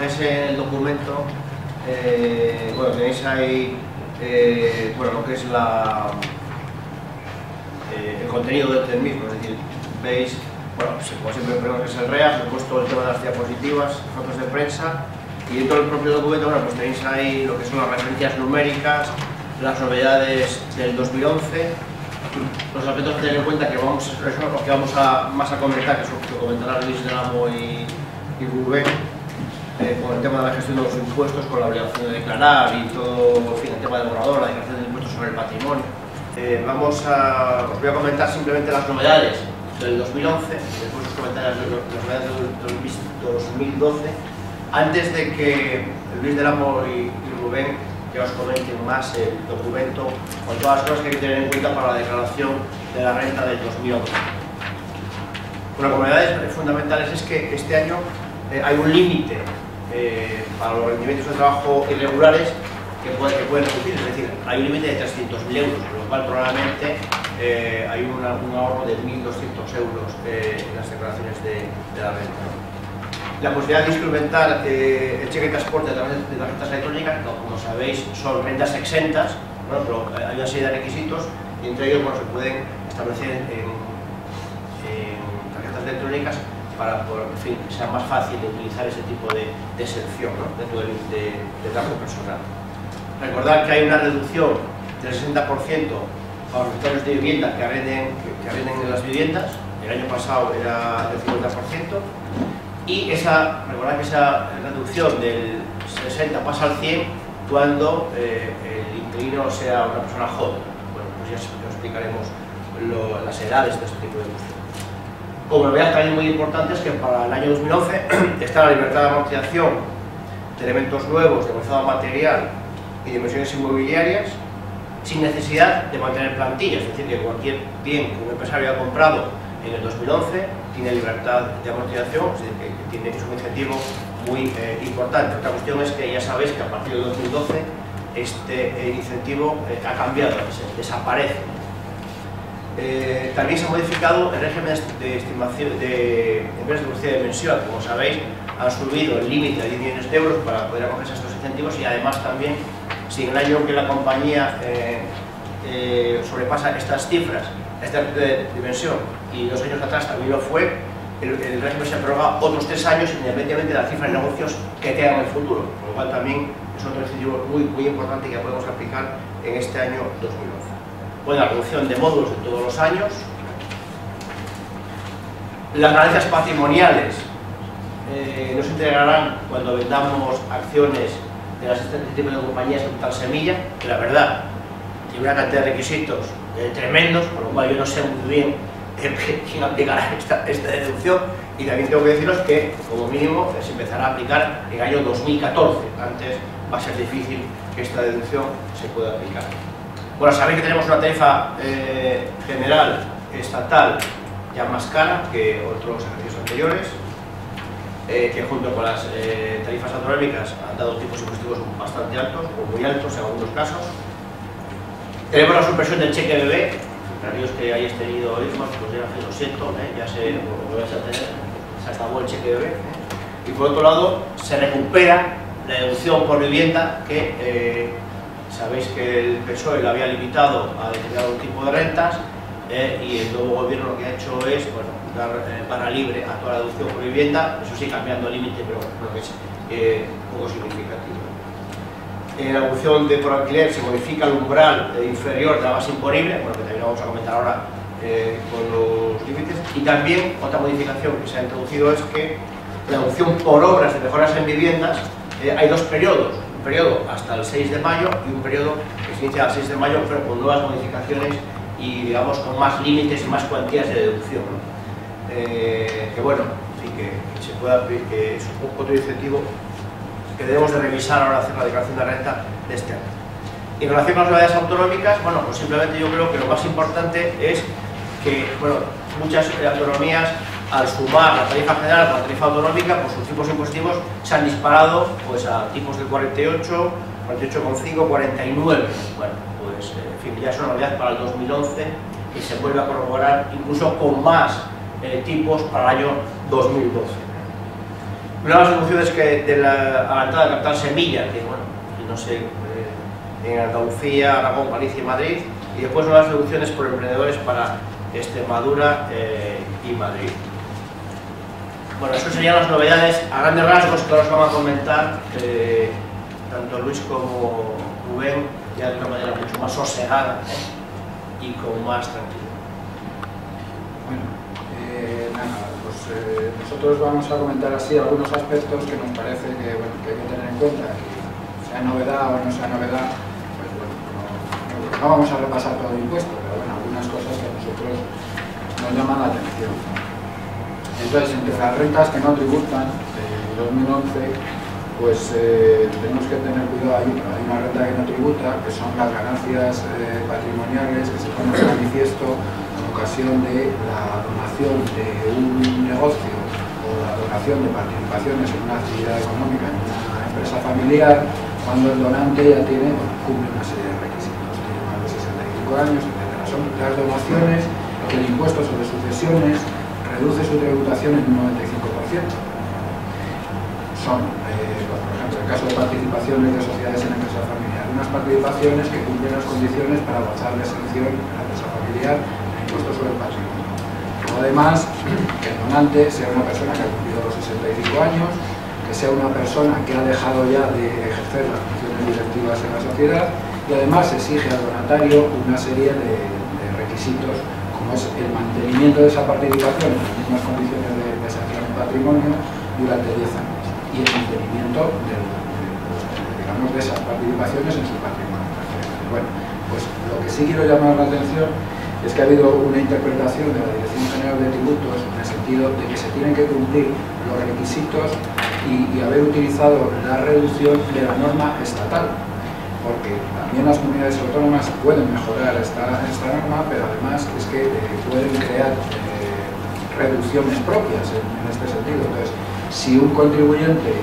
fijáis en el documento, bueno, tenéis ahí bueno, lo que es el contenido del mismo, es decir, veis, bueno, pues, como siempre vemos que es el REA, he puesto el tema de las diapositivas, fotos de prensa, y dentro del propio documento, bueno, pues tenéis ahí lo que son las referencias numéricas, las novedades del 2011, los aspectos a tener en cuenta que vamos, eso es lo que vamos más a comentar, que es lo que comentará Luis del Amo y Rubén, con el tema de la gestión de los impuestos, con la obligación de declarar y todo, en fin, el tema del borrador, la declaración de impuestos sobre el patrimonio. Os voy a comentar simplemente las novedades del 2011, después os comentaré las novedades del 2012, antes de que Luis del Amo y Rubén que os comenten más el documento con todas las cosas que hay que tener en cuenta para la declaración de la renta del 2011. Una de las novedades fundamentales es que este año hay un límite para los rendimientos de trabajo irregulares que pueden reducir, es decir, hay un límite de 300.000 euros, con lo cual probablemente hay un ahorro de 1.200 euros en las declaraciones de la renta. La posibilidad de instrumentar el cheque de transporte a través de tarjetas electrónicas, como sabéis, son rentas exentas, ¿no? Pero hay una serie de requisitos y entre ellos se pueden establecer en tarjetas electrónicas para en fin, que sea más fácil de utilizar ese tipo de exención, ¿no? Dentro del trabajo personal. Recordad que hay una reducción del 60% para los usuarios de vivienda que arrenden en las viviendas, el año pasado era del 50%, y recordad que esa reducción del 60 pasa al 100 cuando el inquilino sea una persona joven. Bueno, pues ya explicaremos las edades de este tipo de reducción. Como novedad también muy importante es que para el año 2011 está la libertad de amortización de elementos nuevos, de avanzado material y de inversiones inmobiliarias sin necesidad de mantener plantillas, es decir, que cualquier bien que un empresario haya comprado en el 2011 tiene libertad de amortización, es decir, que es un incentivo muy importante. Otra cuestión es que ya sabéis que a partir del 2012 este incentivo ha cambiado, desaparece. También se ha modificado el régimen de estimación de empresas de velocidad de dimensión. Como sabéis, han subido el límite a 10 millones de euros para poder acogerse a estos incentivos y además también, si en el año que la compañía sobrepasa estas cifras, esta dimensión, y 2 años atrás también lo fue, el régimen se prorroga otros 3 años independientemente de las cifras de negocios que tengan en el futuro, con lo cual también es otro incentivo muy importante que podemos aplicar en este año 2011. Bueno, la reducción de módulos de todos los años, las ganancias patrimoniales no se integrarán cuando vendamos acciones de este tipo de compañías en tal semilla, que la verdad tiene una cantidad de requisitos tremendos, por lo cual yo no sé muy bien quién aplicará esta deducción, y también tengo que deciros que como mínimo se empezará a aplicar en el año 2014, antes va a ser difícil que esta deducción se pueda aplicar. Bueno, sabéis que tenemos una tarifa general estatal ya más cara que otros ejercicios anteriores, que junto con las tarifas autonómicas han dado tipos impositivos bastante altos, o muy altos en algunos casos. Tenemos la supresión del cheque bebé, para aquellos que hayáis tenido hijos, pues ya lo siento, ya lo vais a tener, se acabó el cheque bebé. Y por otro lado, se recupera la deducción por vivienda que sabéis que el PSOE la había limitado a determinado tipo de rentas y el nuevo gobierno lo que ha hecho es dar barra libre a toda la deducción por vivienda, eso sí cambiando el límite, pero creo que es poco significativo. En la deducción por alquiler se modifica el umbral inferior de la base imponible, bueno, que también lo vamos a comentar ahora con los límites, y también otra modificación que se ha introducido es que la deducción por obras de mejoras en viviendas hay 2 periodos. Un periodo hasta el 6 de mayo y un periodo que se inicia el 6 de mayo, pero con nuevas modificaciones y digamos con más límites y más cuantías de deducción, ¿no? Que bueno, sí, que se pueda, que es un otro incentivo que debemos de revisar ahora hacer la declaración de renta de este año. Y en relación con las novedades autonómicas, bueno, pues simplemente yo creo que lo más importante es que, bueno, muchas autonomías al sumar la tarifa general con la tarifa autonómica, pues sus tipos impositivos se han disparado pues a tipos del 48, 48,5, 49. Bueno, pues en fin, ya es una novedad para el 2011 y se vuelve a corroborar incluso con más tipos para el año 2012. Una de las deducciones que de la avanzada de capital semilla, que bueno, no sé, en Andalucía, Aragón, Galicia y Madrid, y después nuevas deducciones por emprendedores para Extremadura y Madrid. Bueno, eso serían las novedades a grandes rasgos que ahora os van a comentar tanto Luis como Rubén, ya de una manera mucho más sosegada y con más tranquilidad. Bueno, nada, pues nosotros vamos a comentar así algunos aspectos que nos parece que, bueno, que hay que tener en cuenta, que sea novedad o no sea novedad, pues bueno, no vamos a repasar todo el impuesto, pero bueno, algunas cosas que a nosotros nos llaman la atención. Entonces, entre las rentas que no tributan de 2011, pues tenemos que tener cuidado. Hay una renta que no tributa, que son las ganancias patrimoniales que se ponen de manifiesto en ocasión de la donación de un negocio o la donación de participaciones en una actividad económica en una empresa familiar, cuando el donante ya tiene, bueno, cumple una serie de requisitos, tiene más de 65 años, etc. Son las donaciones que el impuesto sobre sucesiones reduce su tributación en un 95%. Son, por ejemplo, en el caso de participaciones de sociedades en empresa familiar, unas participaciones que cumplen las condiciones para gozar de exención en la empresa familiar en impuesto sobre el patrimonio. Luego, además, que el donante sea una persona que ha cumplido los 65 años, que sea una persona que ha dejado ya de ejercer las funciones directivas en la sociedad, y además exige al donatario una serie de requisitos, como es el mantenimiento de esa participación en las mismas condiciones de exención en patrimonio durante 10 años y el mantenimiento de esas participaciones en su patrimonio. Bueno, pues lo que sí quiero llamar la atención es que ha habido una interpretación de la Dirección General de Tributos en el sentido de que se tienen que cumplir los requisitos y haber utilizado la reducción de la norma estatal, porque también las comunidades autónomas pueden mejorar esta norma, pero además es que pueden crear reducciones propias en este sentido. Entonces, si un contribuyente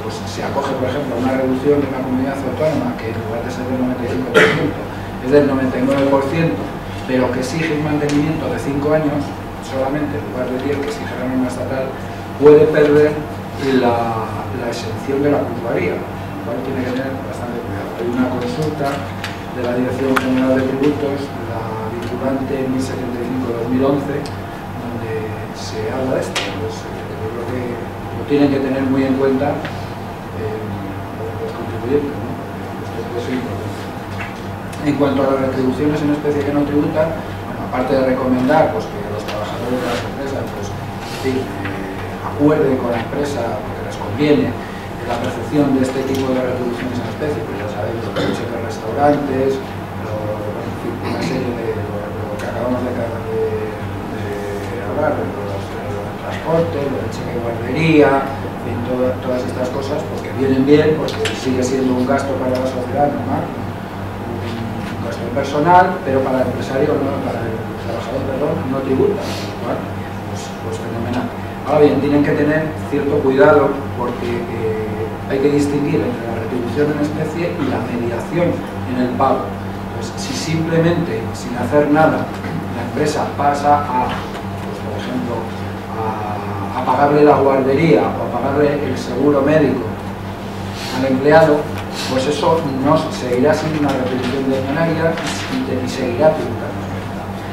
pues se acoge, por ejemplo, a una reducción de una comunidad autónoma que en lugar de ser del 95% es del 99%, pero que exige un mantenimiento de 5 años solamente, en lugar de 10 que exige la norma estatal, puede perder la exención de la plusvalía, lo cual tiene que tener bastante cuidado. Hay una consulta de la Dirección General de Tributos, la vinculante 1075-2011, donde se habla de esto. Pues, yo creo que lo tienen que tener muy en cuenta los contribuyentes, ¿no? Esto puede ser importante. En cuanto a las retribuciones en especie que no tributan, bueno, aparte de recomendar pues, que los trabajadores de las empresas pues, acuerden con la empresa porque les conviene la percepción de este tipo de retribuciones en especie, pues ya sabéis, los derechos de restaurantes, en fin, una serie de lo que acabamos de hablar, los transportes, los de cheque de guardería, en fin, todas estas cosas, pues que vienen bien, porque sigue siendo un gasto para la sociedad normal, un gasto personal, pero para el empresario, no, para el trabajador, perdón, no tributa, ¿vale? Pues fenomenal. Ahora bien, tienen que tener cierto cuidado porque hay que distinguir entre la retribución en especie y la mediación en el pago. Entonces, si simplemente, sin hacer nada, la empresa pasa a, pues, por ejemplo, a pagarle la guardería o a pagarle el seguro médico al empleado, pues eso no seguirá siendo una retribución ordinaria y seguirá tributando.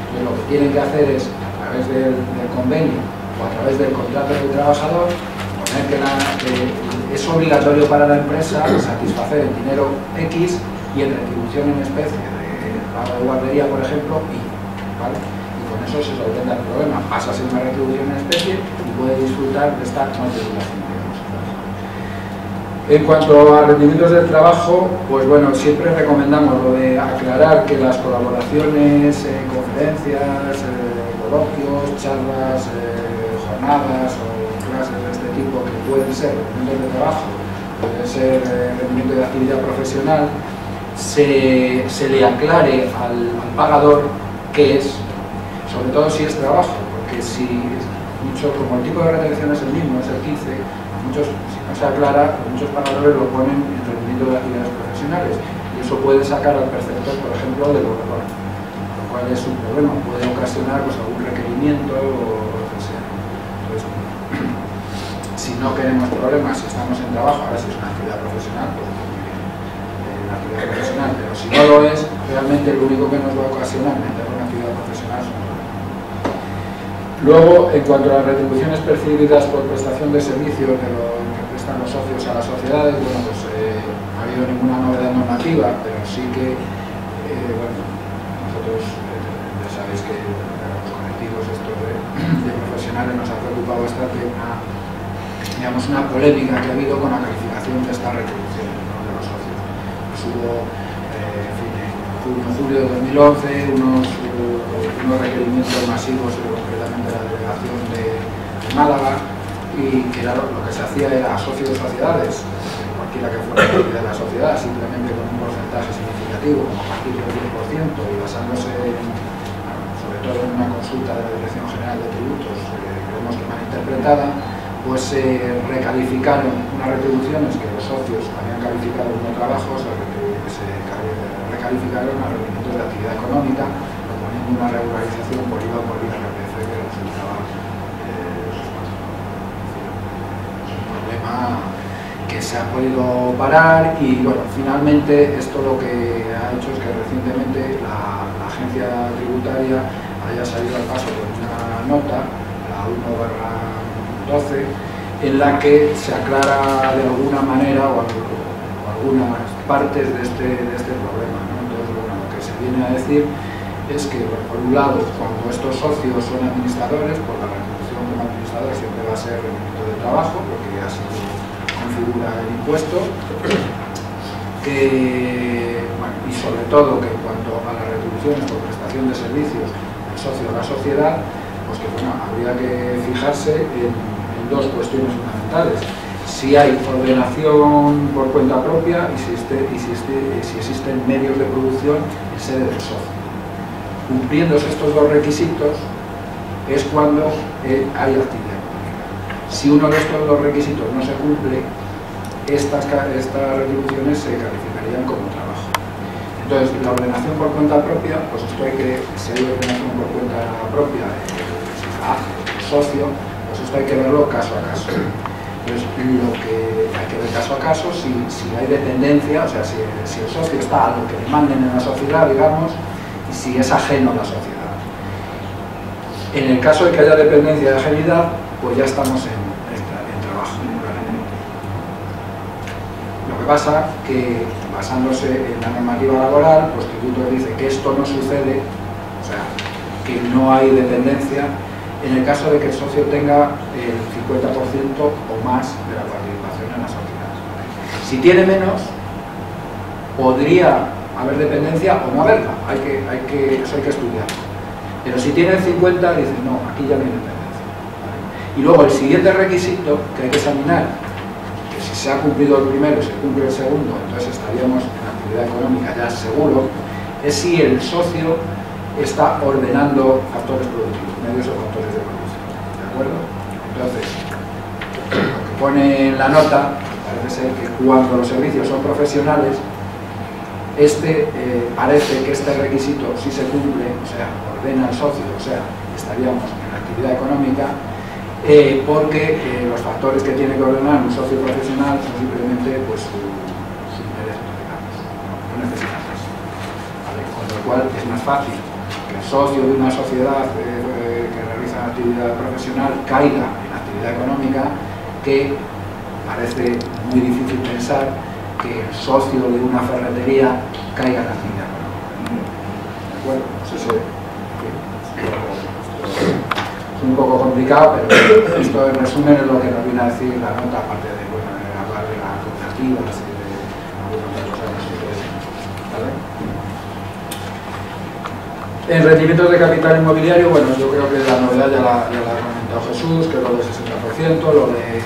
Entonces, lo que tienen que hacer es, a través del convenio o a través del contrato del trabajador, poner que es obligatorio para la empresa satisfacer el dinero X y en retribución en especie de pago de guardería, por ejemplo, Y, ¿vale? Y con eso se solventa el problema. Pasa a ser una retribución en especie y puede disfrutar de esta no tributación, digamos. En cuanto a rendimientos del trabajo, pues bueno, siempre recomendamos lo de aclarar que las colaboraciones, conferencias, coloquios, charlas, jornadas o clases de este tipo que pueden ser rendimientos de trabajo, pueden ser rendimiento de actividad profesional, se le aclare al pagador qué es, sobre todo si es trabajo, porque como el tipo de retención es el mismo, es el 15, si no se aclara, muchos pagadores lo ponen en rendimiento de actividades profesionales y eso puede sacar al perceptor, por ejemplo, del borrador, lo cual es un problema, puede ocasionar pues, algún requerimiento o lo que sea. Entonces, si no queremos problemas, si estamos en trabajo, ahora si es una actividad profesional, pues muy bien, la actividad profesional, pero si no lo es, realmente lo único que nos va a ocasionar meter una actividad profesional son problemas. Luego, en cuanto a las retribuciones percibidas por prestación de servicios de lo que prestan los socios a las sociedades, bueno, pues no ha habido ninguna novedad normativa, pero sí que, bueno, nosotros ya sabéis que los colectivos estos de profesionales nos ha preocupado bastante una polémica que ha habido con la calificación de estas retribuciones, ¿no?, de los socios. Pues hubo, en fin, en julio de 2011, unos requerimientos masivos, concretamente la delegación de Málaga, y que era lo que se hacía era socios de sociedades, cualquiera que fuera la actividad de la sociedad, simplemente con un porcentaje significativo, como a partir del 10%, y basándose sobre todo en una consulta de la Dirección General de Tributos, creemos que mal interpretada, pues se recalificaron unas retribuciones que los socios habían calificado como trabajos, se recalificaron a rendimientos de actividad económica, proponiendo una regularización por IVA por IRPF que resultaba un problema que se ha podido parar. Y bueno, finalmente esto lo que ha hecho es que recientemente la agencia tributaria haya salido al paso con una nota, la 1/12, en la que se aclara de alguna manera o algunas partes de este problema, ¿no? Entonces, bueno, lo que se viene a decir es que, bueno, por un lado, cuando estos socios son administradores, pues la retribución como administrador siempre va a ser rendimiento de trabajo, porque así configura el impuesto, bueno, y sobre todo que en cuanto a las retribuciones por prestación de servicios del socio de la sociedad, pues que, bueno, habría que fijarse en dos cuestiones fundamentales: si hay ordenación por cuenta propia y si existen medios de producción en sede del socio. Cumpliéndose estos dos requisitos es cuando hay actividad económica. Si uno de estos dos requisitos no se cumple, estas retribuciones se calificarían como trabajo. Entonces, la ordenación por cuenta propia, pues esto si hay ordenación por cuenta propia, si se hace el socio, pues esto hay que verlo caso a caso. Entonces, lo que hay que ver caso a caso, si hay dependencia, o sea, si el socio está a lo que le manden en la sociedad, digamos, y si es ajeno a la sociedad. En el caso de que haya dependencia de ajenidad, pues ya estamos en trabajo. Lo que pasa que, basándose en la normativa laboral, pues Tributo dice que esto no sucede, o sea, que no hay dependencia en el caso de que el socio tenga el 50% o más de la participación en la sociedad. Si tiene menos, podría haber dependencia o no haberla, eso hay que estudiarlo. Pero si tiene el 50, dice, no, aquí ya no hay dependencia. Y luego el siguiente requisito que hay que examinar, que si se ha cumplido el primero y se cumple el segundo, entonces estaríamos en la actividad económica ya seguro, es si el socio está ordenando factores productivos, medios o factores de producción. ¿De acuerdo? Entonces, lo que pone en la nota, parece ser que cuando los servicios son profesionales, parece que este requisito sí se cumple, o sea, ordena al socio, o sea, estaríamos en la actividad económica, porque los factores que tiene que ordenar un socio profesional son simplemente pues, su interés, digamos, no necesita más. ¿Vale? Con lo cual es más fácil que el socio de una sociedad que realiza actividad profesional caiga en actividad económica, que parece muy difícil pensar que el socio de una ferretería caiga en la actividad económica. ¿De acuerdo? Pues es un poco complicado, pero esto en resumen es lo que nos viene a decir la nota, aparte de, bueno, hablar de las cooperativas y de algunas otras cosas que nos interesan. ¿Vale? En rendimientos de capital inmobiliario, bueno, yo creo que la novedad ya la ha comentado Jesús, que es lo del 60%, lo de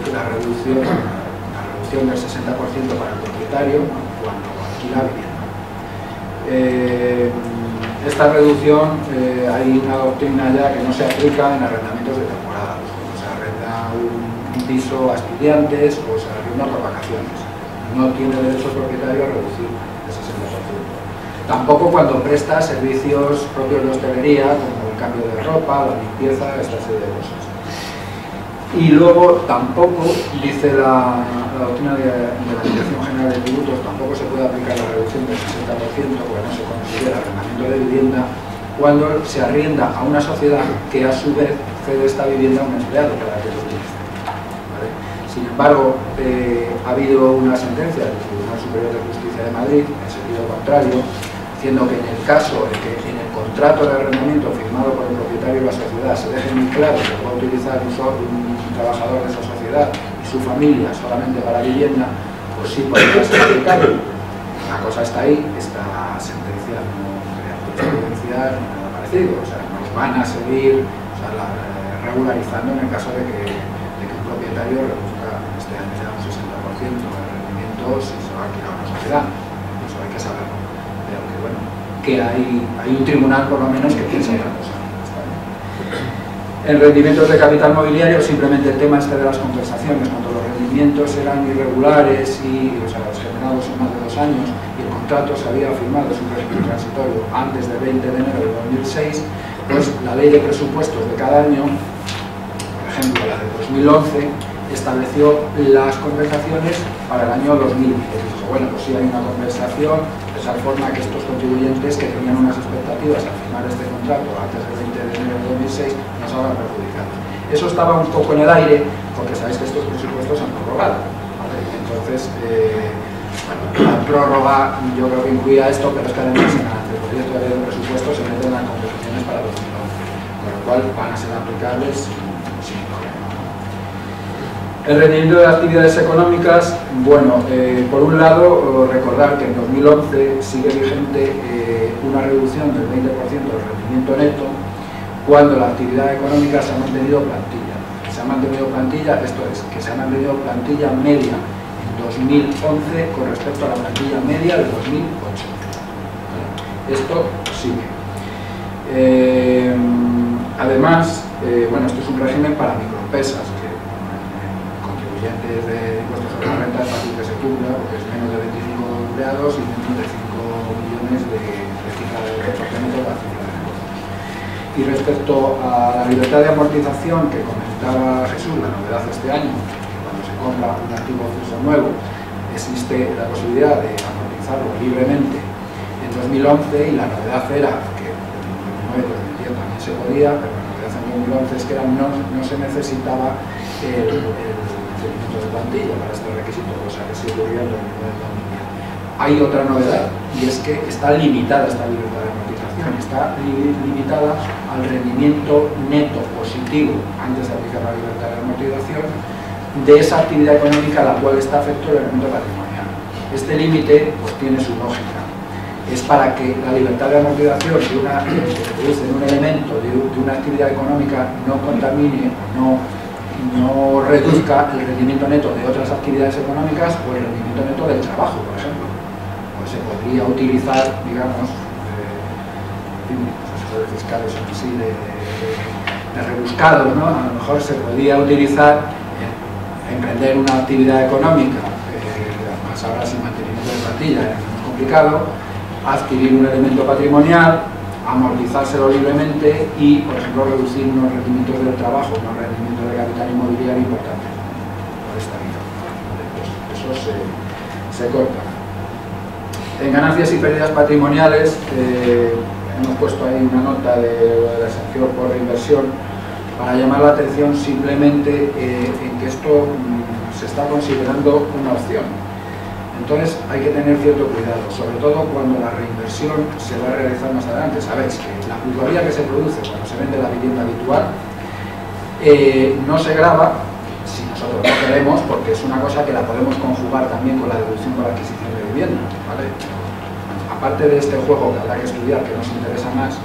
la reducción del 60% para el propietario cuando alquila vivienda. Esta reducción, hay una doctrina ya que no se aplica en arrendamientos de temporada, cuando se arrenda un piso a estudiantes o se arrenda por vacaciones. No tiene derecho el propietario a reducir el 60%. Tampoco cuando presta servicios propios de hostelería, como el cambio de ropa, la limpieza, esta serie de cosas. Y luego tampoco, dice la doctrina de la Dirección General de Tributos, tampoco se puede aplicar la reducción del 60%, porque no se considera arrendamiento de vivienda, cuando se arrienda a una sociedad que a su vez cede esta vivienda a un empleado para que lo utilice. ¿Vale? Sin embargo, ha habido una sentencia del Tribunal Superior de Justicia de Madrid en sentido contrario, diciendo que en el caso de que en el contrato de arrendamiento firmado por el propietario de la sociedad se deje muy claro que puede utilizar un trabajador de esa sociedad y su familia solamente para vivienda, pues sí podría ser aplicable. La cosa está ahí, esta sentencia no crea jurisprudencia ni nada parecido, o sea, nos van a seguir regularizando en el caso de que un propietario reduzca este año ya un 60% de rendimiento si se va a alquilar a una sociedad. Eso hay que saberlo. Pero que bueno, que hay un tribunal por lo menos que piensa otra cosa. En rendimientos de capital mobiliario, simplemente el tema este de las compensaciones, cuando los rendimientos eran irregulares y los generados en más de 2 años y el contrato se había firmado, es un régimen transitorio, antes del 20 de enero de 2006, pues la ley de presupuestos de cada año, por ejemplo la de 2011, estableció las compensaciones para el año 2010. Dijo, bueno, pues sí hay una compensación, de tal forma que estos contribuyentes que tenían unas expectativas al firmar este contrato antes del 20 de enero de 2006 no se hagan perjudicados. Eso estaba un poco en el aire, porque sabéis que estos presupuestos se han prorrogado, ¿vale? Entonces, bueno, la prórroga yo creo que incluía esto, pero es que además en el anteproyecto de ley de presupuestos se meten las compensaciones para 2011, con lo cual van a ser aplicables sin problema. El rendimiento de actividades económicas, bueno, por un lado, recordar que en 2011 sigue vigente una reducción del 20% del rendimiento neto cuando la actividad económica se ha mantenido plantilla. Se ha mantenido plantilla, esto es, que se ha mantenido plantilla media en 2011 con respecto a la plantilla media de 2008. Esto sigue. Además, bueno, esto es un régimen para microempresas, que contribuyentes de impuestos sobre la renta es fácil que se cumpla, porque es menos de 25 empleados y menos de 5 millones de cifra de departamento de la cifra de negocio. Y respecto a la libertad de amortización que comentaba Jesús, la novedad este año, que cuando se compra un activo fijo nuevo, existe la posibilidad de amortizarlo libremente en 2011, y la novedad era que en 2009 también se podía, pero la novedad en 2011 es que no se necesitaba el crecimiento de plantilla para este requisito, cosa que sí ocurría en 2009. Hay otra novedad, y es que está limitada esta libertad de amortización, está limitada al rendimiento neto positivo, antes de aplicar la libertad de amortización, de esa actividad económica a la cual está afecto el elemento patrimonial. Este límite pues tiene su lógica. Es para que la libertad de amortización que se produce en un elemento de una actividad económica no contamine, no reduzca el rendimiento neto de otras actividades económicas o el rendimiento neto del trabajo, por ejemplo. Pues se podría utilizar, digamos, asesores fiscales son así de rebuscados, ¿no? A lo mejor se podría utilizar emprender una actividad económica, además ahora sin mantenimiento de plantilla es más complicado, adquirir un elemento patrimonial, amortizárselo libremente y, por ejemplo, reducir unos rendimientos del trabajo, unos rendimientos de capital inmobiliario importantes por esta vía. Pues eso se corta. En ganancias y pérdidas patrimoniales, hemos puesto ahí una nota de la exención por reinversión para llamar la atención simplemente en que esto se está considerando una opción. Entonces hay que tener cierto cuidado, sobre todo cuando la reinversión se va a realizar más adelante. Sabéis que la plusvalía que se produce cuando se vende la vivienda habitual no se grava si nosotros no queremos, porque es una cosa que la podemos conjugar también con la deducción por la adquisición de vivienda, ¿vale? Aparte de este juego que habrá que estudiar, que nos interesa más,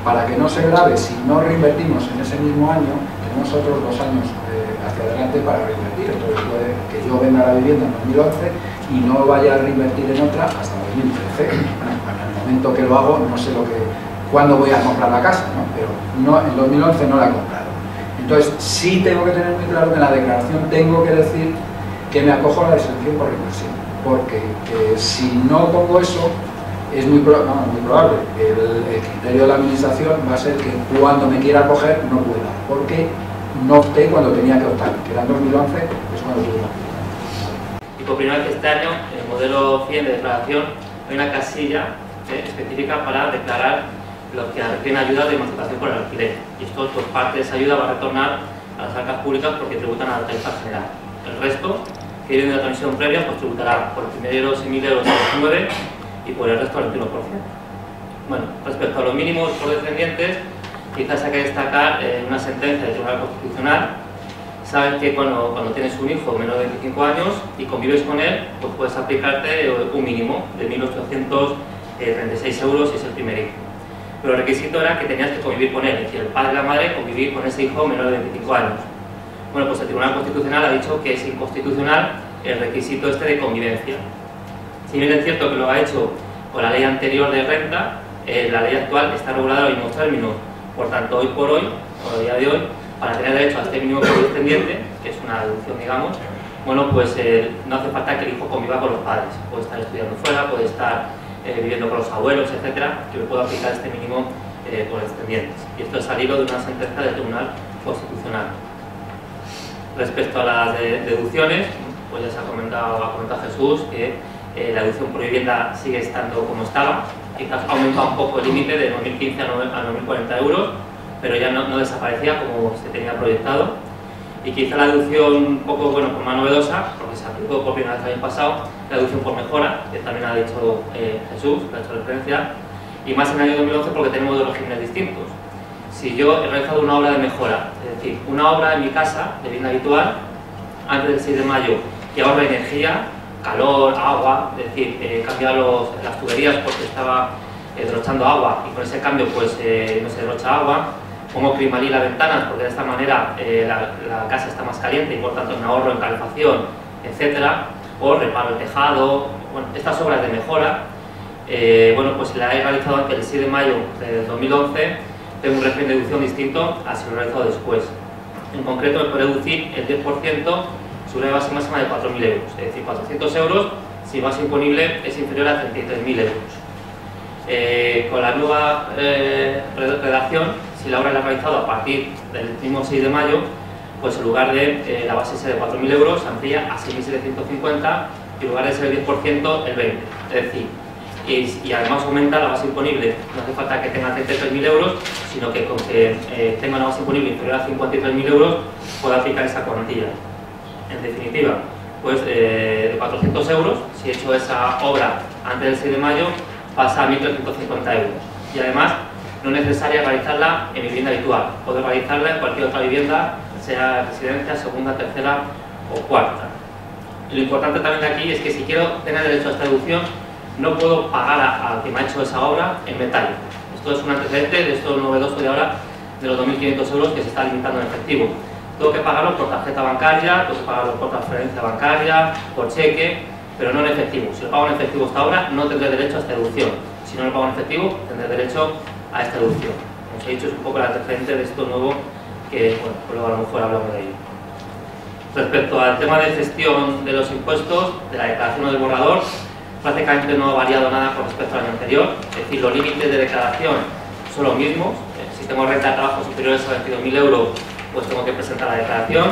para que no se grave si no reinvertimos en ese mismo año, tenemos otros 2 años hacia adelante para reinvertir. Entonces puede que yo venda la vivienda en 2011 y no vaya a reinvertir en otra hasta 2013. Bueno, en el momento que lo hago no sé cuándo voy a comprar la casa, ¿no? Pero no, en 2011 no la he comprado. Entonces sí tengo que tener muy claro que en la declaración tengo que decir que me acojo a la exención por reinversión, porque si no pongo eso, es muy probable. El criterio de la administración va a ser que cuando me quiera acoger no pueda, porque no opté cuando tenía que optar, que era en 2011, es cuando tuve que optar. Y por primera vez este año, en el modelo 100 de declaración, hay una casilla específica para declarar los que requieren ayuda de emancipación por el alquiler. Y esto, por parte de esa ayuda, va a retornar a las arcas públicas porque tributan a la tarifa general. El resto, que viene de la transmisión previa, pues tributará por el primero 6.000 euros a 9 y por el resto al 21%. Bueno, respecto a los mínimos por descendientes, quizás hay que destacar una sentencia del Tribunal Constitucional. Saben que cuando tienes un hijo menor de 25 años y convives con él, pues puedes aplicarte un mínimo de 1.836 euros si es el primer hijo. Pero el requisito era que tenías que convivir con él, es decir, el padre y la madre convivir con ese hijo menor de 25 años. Bueno, pues el Tribunal Constitucional ha dicho que es inconstitucional el requisito este de convivencia. Si bien es cierto que lo ha hecho con la ley anterior de renta, la ley actual está regulada en los mismos términos. Por tanto, hoy por hoy, o a día de hoy, para tener derecho a este mínimo correspondiente, que es una deducción, digamos, bueno, pues no hace falta que el hijo conviva con los padres. Puede estar estudiando fuera, puede estar viviendo con los abuelos, etcétera, que pueda aplicar este mínimo correspondientes. Y esto es salido de una sentencia del Tribunal Constitucional. Respecto a las deducciones, pues ya se ha comentado Jesús que la deducción por vivienda sigue estando como estaba. Quizás ha aumentado un poco el límite de 2.015 a 9.040 euros, pero ya no desaparecía como se tenía proyectado. Y quizá la deducción un poco pues más novedosa, porque se aplicó por primera vez el año pasado, la deducción por mejora, que también ha dicho Jesús, que ha hecho referencia, y más en el año 2011 porque tenemos dos regímenes distintos. Si yo he realizado una obra de mejora, es decir, una obra en mi casa de vivienda habitual, antes del 6 de mayo, que ahorra energía, calor, agua, es decir, he cambiado las tuberías porque estaba derrochando agua y con ese cambio pues no se derrocha agua, pongo Climalí las ventanas porque de esta manera la casa está más caliente y por tanto me ahorro en calefacción, etcétera, o reparo el tejado. Bueno, estas obras de mejora, bueno, pues la he realizado antes del 6 de mayo del 2011, tengo un régimen de deducción distinto a si lo he realizado después. En concreto me puede deducir el 10% sobre una base máxima de 4.000 euros, es decir, 400 euros si base imponible es inferior a 33.000 euros. Con la nueva redacción, si la obra la he realizado a partir del mismo 6 de mayo, pues en lugar de la base ser de 4.000 euros, se amplía a 6.750 y en lugar de ser el 10%, el 20%. Es decir, y además aumenta la base imponible. No hace falta que tenga 33.000 euros, sino que con que tenga una base imponible inferior a 53.000 euros, pueda aplicar esa cuantía. En definitiva, pues de 400 euros, si he hecho esa obra antes del 6 de mayo, pasa a 1.350 euros. Y además, no es necesario realizarla en mi vivienda habitual. Puedo realizarla en cualquier otra vivienda, sea residencia, segunda, tercera o cuarta. Y lo importante también de aquí es que si quiero tener derecho a esta deducción, no puedo pagar al que me ha hecho esa obra en metálico. Esto es un antecedente de esto novedoso de ahora, de los 2.500 euros que se está limitando en efectivo. Tengo que pagarlo por tarjeta bancaria, tengo que pagarlo por transferencia bancaria, por cheque, pero no en efectivo. Si lo pago en efectivo esta obra, no tendré derecho a esta deducción. Si no lo pago en efectivo, tendré derecho a esta deducción. Como os he dicho, es un poco el antecedente de esto nuevo que, bueno, pues luego a lo mejor hablamos de ello. Respecto al tema de gestión de los impuestos, de la declaración del borrador, prácticamente no ha variado nada con respecto al año anterior. Es decir, los límites de declaración son los mismos. Si tengo renta de trabajo superiores a 22.000 euros, pues tengo que presentar la declaración.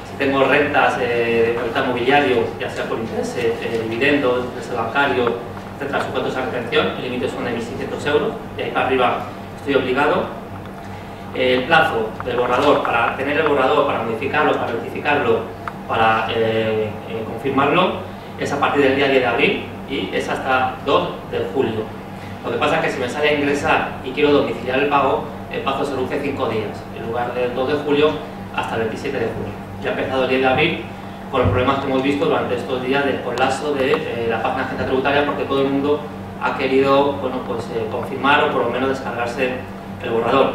Si tengo rentas de capital mobiliario, ya sea por interés, dividendos, interés bancario, etcétera, sujetos a retención, el límite son de 1.600 euros, y ahí para arriba estoy obligado. El plazo del borrador, para tener el borrador, para modificarlo, para rectificarlo, para confirmarlo, es a partir del día 10 de abril y es hasta 2 de julio. Lo que pasa es que si me sale a ingresar y quiero domiciliar el pago, el plazo se reduce 5 días, en lugar del 2 de julio hasta el 27 de julio. Ya ha empezado el 10 de abril con los problemas que hemos visto durante estos días del colapso de la página de Agencia Tributaria, porque todo el mundo ha querido, bueno, pues, confirmar o por lo menos descargarse el borrador.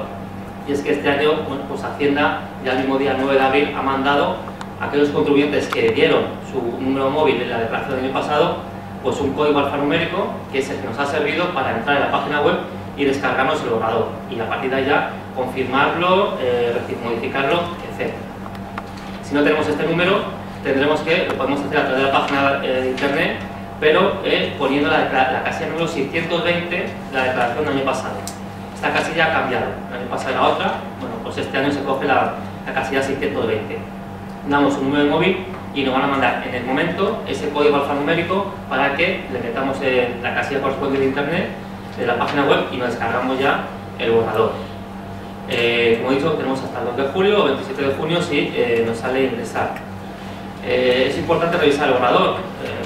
Y es que este año, bueno, pues Hacienda ya el mismo día 9 de abril ha mandado a aquellos contribuyentes que dieron su número móvil en la declaración del año pasado, pues un código alfanumérico que es el que nos ha servido para entrar en la página web y descargarnos el borrador y a partir de ahí ya confirmarlo, modificarlo, etc. Si no tenemos este número, tendremos que, lo podemos hacer a través de la página de internet, pero poniendo la casilla número 620 de la declaración del año pasado. Esta casilla ha cambiado, el año pasado era otra, bueno, pues este año se coge la la casilla 620. Damos un número de móvil y nos van a mandar en el momento ese código alfanumérico para que le metamos en la casilla correspondiente de internet de la página web y nos descargamos ya el borrador. Como he dicho, tenemos hasta el 2 de julio o 27 de junio si nos sale ingresar. Es importante revisar el borrador.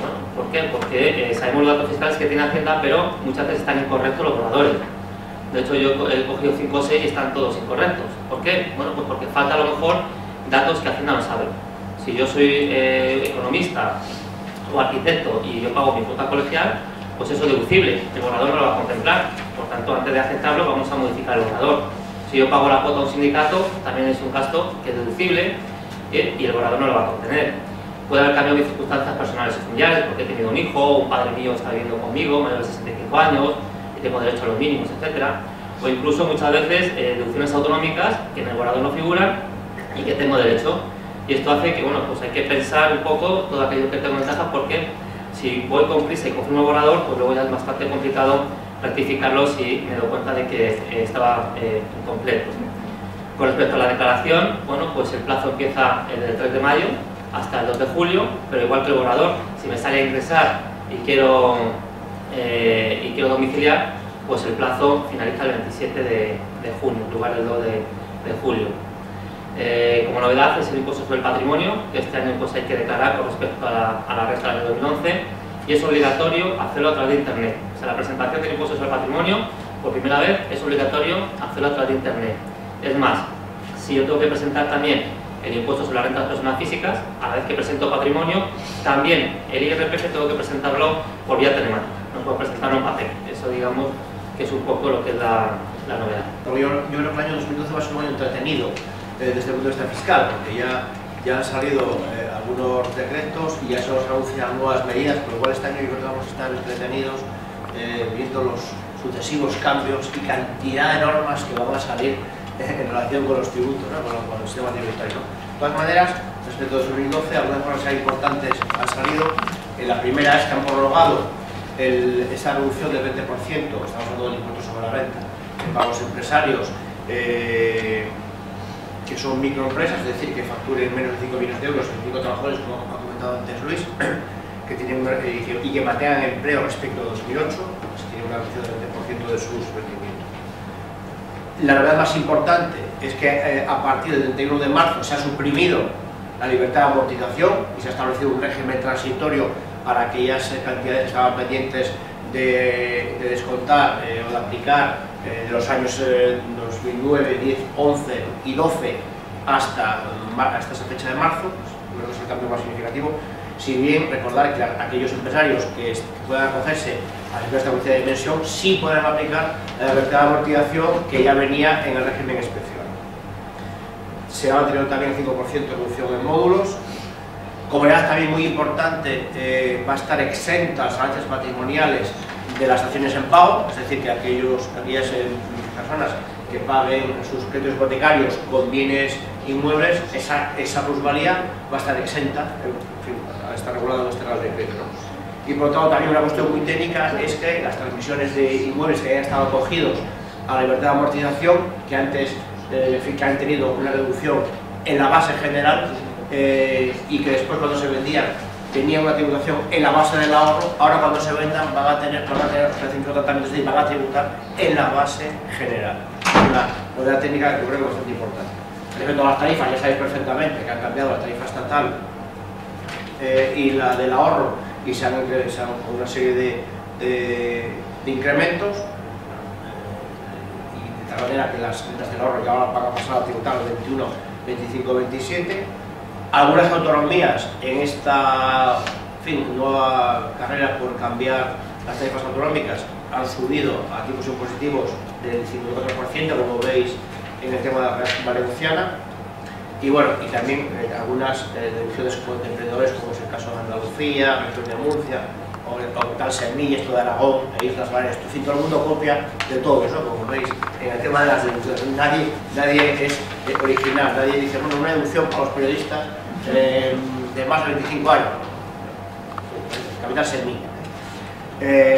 Bueno, ¿por qué? Porque sabemos los datos fiscales que tiene Hacienda, pero muchas veces están incorrectos los borradores. De hecho, yo he cogido 5 o 6 y están todos incorrectos. ¿Por qué? Bueno, pues porque falta a lo mejor datos que Hacienda no sabe. Si yo soy economista o arquitecto y yo pago mi cuota colegial, pues eso es deducible, el borrador no lo va a contemplar. Por tanto, antes de aceptarlo, vamos a modificar el borrador. Si yo pago la cuota a un sindicato, también es un gasto que es deducible y el borrador no lo va a contener. Puede haber cambiado mis circunstancias personales y familiares, porque he tenido un hijo, un padre mío está viviendo conmigo, mayor de 65 años, y tengo derecho a los mínimos, etc. O incluso muchas veces deducciones autonómicas que en el borrador no figuran y que tengo derecho. Y esto hace que, bueno, pues hay que pensar un poco todo aquello que tengo ventajas, porque si voy con prisa y confirmo el borrador, pues luego ya es bastante complicado rectificarlo si me doy cuenta de que estaba incompleto. Con respecto a la declaración, bueno, pues el plazo empieza desde el 3 de mayo hasta el 2 de julio, pero igual que el borrador, si me sale a ingresar y quiero domiciliar, pues el plazo finaliza el 27 de junio, en lugar del 2 de julio. Como novedad es el impuesto sobre el patrimonio, que este año pues hay que declarar con respecto a la resta del año 2011, y es obligatorio hacerlo a través de internet. O sea, la presentación del impuesto sobre el patrimonio, por primera vez, es obligatorio hacerlo a través de internet. Es más, si yo tengo que presentar también el impuesto sobre la renta de las personas físicas, a la vez que presento patrimonio, también el IRPF tengo que presentarlo por vía telemática, no puedo presentarlo en papel. Eso, digamos, que es un poco lo que es la novedad. Yo creo que el año 2012 va a ser un año entretenido desde el punto de vista fiscal, porque ya han salido algunos decretos y ya se nos anuncian nuevas medidas, por lo cual este año yo creo que vamos a estar entretenidos viendo los sucesivos cambios y cantidad de normas que van a salir en relación con los tributos, ¿no? con el sistema tributario, ¿no? De todas maneras, respecto a 2012, algunas cosas importantes han salido. La primera es que han prorrogado esa reducción del 20%, estamos hablando del impuesto sobre la renta, para los empresarios que son microempresas, es decir, que facturen menos de 5 millones de euros, 5 trabajadores, como ha comentado antes Luis, que tienen y que mantengan empleo respecto a 2008, pues tienen una reducción del 20% de sus rendimientos. La novedad más importante es que a partir del 31 de marzo se ha suprimido la libertad de amortización y se ha establecido un régimen transitorio para aquellas cantidades que estaban pendientes de descontar o de aplicar de los años 2009, 10, 11 y 12 hasta esa fecha de marzo. Creo que es el cambio más significativo. Si bien recordar que aquellos empresarios que puedan acogerse a la empresa de dimensión sí pueden aplicar la libertad de amortización que ya venía en el régimen especial. Se va a tener también el 5% de reducción en módulos. Como ya también muy importante, va a estar exenta las ganancias patrimoniales de las acciones en pago, es decir, que aquellas personas que paguen sus créditos hipotecarios con bienes inmuebles, esa plusvalía va a estar exenta, en fin, está regulada en este Real Decreto, ¿no? Y por lo tanto, también una cuestión muy técnica es que las transmisiones de inmuebles que hayan estado acogidos a la libertad de amortización, que antes que han tenido una reducción en la base general y que después cuando se vendían tenían una tributación en la base del ahorro, ahora cuando se vendan van a tener tratamientos, es decir, van a tributar en la base general. Una novedad técnica que creo que es bastante importante. Respecto a las tarifas, ya sabéis perfectamente que han cambiado la tarifa estatal y la del ahorro y se han una serie de incrementos y de tal manera que las rentas del ahorro ya ahora van a pasar a tributar el 21, 25, 27. Algunas autonomías en esta nueva carrera por cambiar las tarifas autonómicas han subido a tipos impositivos del 54%, como veis en el tema de la Valenciana, y bueno, y también algunas deducciones de emprendedores, como es el caso de Andalucía, región de Murcia, o tal Semilla, esto de Aragón, e Islas Baleares. Todo el mundo copia de todo eso, como veis en el tema de las deducciones. Nadie es original, nadie dice, bueno, una deducción para los periodistas de más de 25 años. Capital Semilla.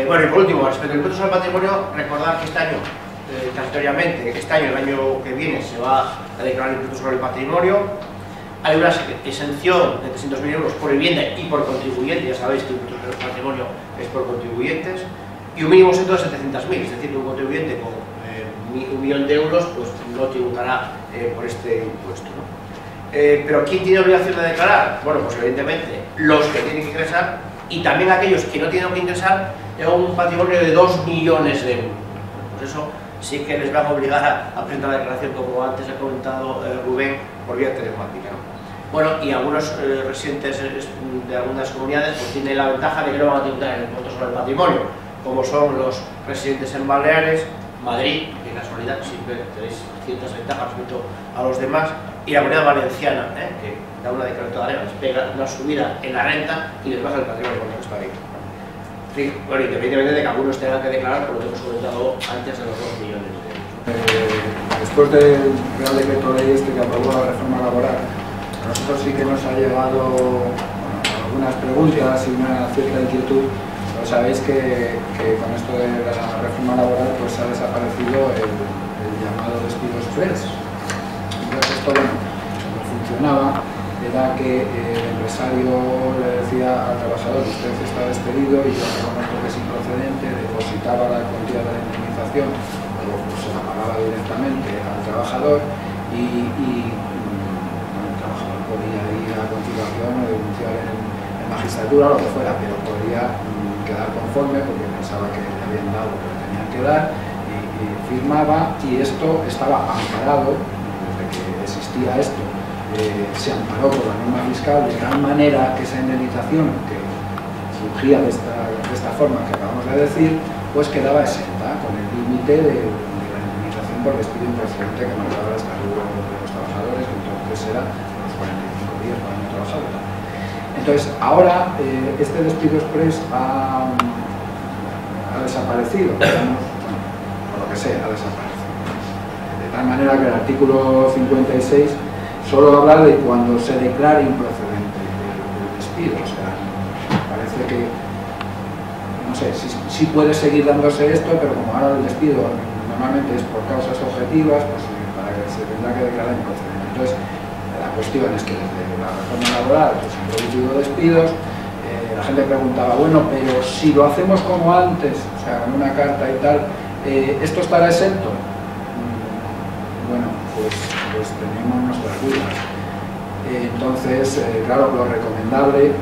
Bueno, y por último, respecto al impuesto sobre el patrimonio, recordar que este año transitoriamente, este año, el año que viene, se va a declarar el impuesto sobre el patrimonio. Hay una exención de 300.000 euros por vivienda y por contribuyente, ya sabéis que el impuesto sobre el patrimonio es por contribuyentes, y un mínimo exento de 700.000, es decir, que un contribuyente con 1 millón de euros pues, no tributará por este impuesto, ¿no? Pero ¿quién tiene obligación de declarar? Bueno, pues evidentemente los que tienen que ingresar y también aquellos que no tienen que ingresar en un patrimonio de 2 millones de euros. Pues eso sí que les van a obligar a presentar la declaración, como antes ha comentado Rubén, por vía telemática, ¿no? Bueno, y algunos residentes de algunas comunidades pues tienen la ventaja de que no van a tributar el impuesto sobre el patrimonio, como son los residentes en Baleares, Madrid, que casualidad siempre tenéis ciertas ventajas respecto a los demás, y la Comunidad Valenciana, que da una declaratoria de la renta, les pega una subida en la renta y les baja el patrimonio con lo que está bien. Sí, bueno, independientemente de que algunos tengan que declarar por lo que hemos comentado antes de los 2 millones de euros. Después del Real Decreto Ley este que aprobó la reforma laboral, a nosotros sí que nos ha llevado algunas preguntas y una cierta inquietud. Pero sabéis que con esto de la reforma laboral pues ha desaparecido el llamado despido express. Entonces esto, bueno, como funcionaba era que el empresario le decía al trabajador: usted está despedido y yo reconozco que es improcedente, depositaba la cuantía de la indemnización, luego pues, se la pagaba directamente al trabajador y bueno, el trabajador podía ir a continuación o denunciar en magistratura o lo que fuera, pero podía quedar conforme porque pensaba que le habían dado lo que le tenían que dar y firmaba, y esto estaba amparado desde que existía esto. Se amparó por la norma fiscal de tal manera que esa indemnización que surgía de esta forma que acabamos de decir, pues quedaba exenta con el límite de la indemnización por despido improcedente que marcaba el estatuto de los trabajadores, que entonces era los 45 días por año trabajado. Entonces, ahora este despido express ha desaparecido, digamos, bueno, por lo que sea, ha desaparecido. De tal manera que el artículo 56 solo habla de cuando se declare improcedente el despido. O sea, parece que, no sé, sí puede seguir dándose esto, pero como ahora el despido normalmente es por causas objetivas, pues para que se tendrá que declarar improcedente. Entonces, la cuestión es que desde la reforma laboral pues, se han producido despidos. La gente preguntaba, bueno, pero si lo hacemos como antes, o sea, con una carta y tal, ¿esto estará exento? Bueno, pues tenemos nuestras dudas. Entonces, claro, lo recomendable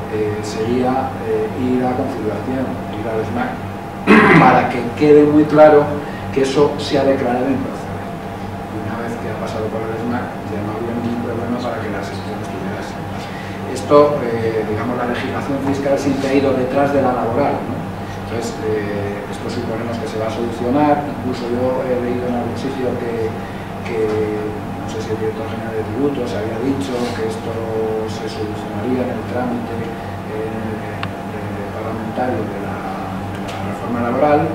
sería ir a conciliación, ir al SMAC, para que quede muy claro que eso se ha declarado improcedente. Y una vez que ha pasado por el SMAC, ya no había ningún problema para que la exención estuviera exenta. Esto, digamos, la legislación fiscal siempre ha ido detrás de la laboral, ¿no? Entonces, esto suponemos que se va a solucionar. Incluso yo he leído en algún sitio que no sé si el director general de tributos había dicho que esto se solucionaría en el trámite parlamentario de la reforma laboral,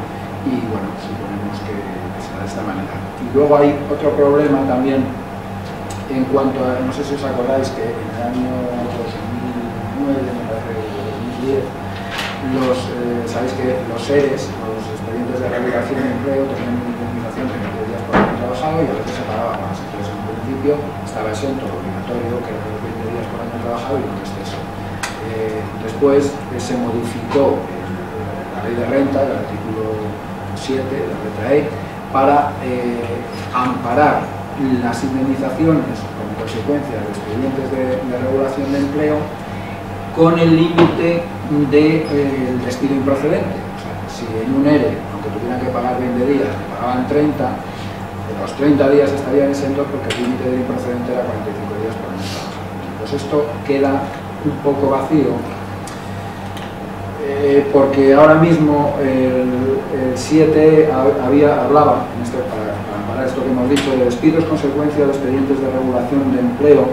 y bueno, suponemos que será de esta manera. Y luego hay otro problema también en cuanto a, no sé si os acordáis que en el año 2009, me parece, 2010, sabéis que los ERES, los expedientes de regulación de empleo, tenían una indemnización de 20 días por año trabajado y a veces se pagaba más. Entonces, en principio, estaba exento, obligatorio, que era los 20 días por año trabajado y no exceso. Después se modificó la ley de renta, el artículo 7 de la letra E, para amparar las indemnizaciones como consecuencia de expedientes de regulación de empleo con el límite del despido improcedente. O sea, si en un ERE, aunque tuvieran que pagar 20 días, le pagaban 30, los 30 días estarían exentos porque el límite del improcedente era 45 días por año trabajado. Pues esto queda un poco vacío, porque ahora mismo el 7 hablaba, en este, para esto que hemos dicho, de despidos consecuencia de expedientes de regulación de empleo,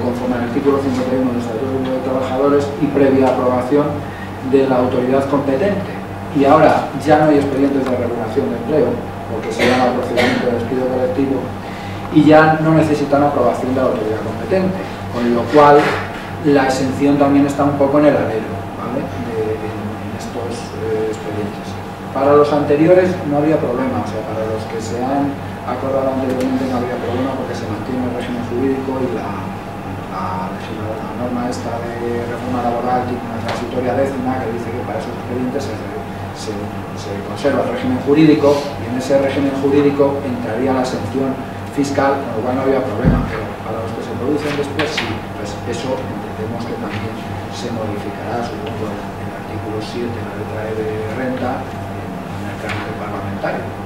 conforme al artículo 51 del Estatuto de Trabajadores y previa aprobación de la autoridad competente. Y ahora ya no hay expedientes de regulación de empleo, porque se llama procedimiento de despido colectivo, y ya no necesitan aprobación de la autoridad competente, con lo cual la exención también está un poco en el alero, ¿vale? en estos expedientes. Para los anteriores no había problema, o sea, para los que se han acordado anteriormente no había problema porque se mantiene el régimen jurídico y la norma esta de reforma laboral tiene una transitoria décima que dice que para esos expedientes se conserva el régimen jurídico y en ese régimen jurídico entraría la exención fiscal, con lo cual no había problema, pero para los que se producen después sí, pues eso entendemos que también se modificará, supongo, el artículo 7, la letra E de renta, en el trámite parlamentario.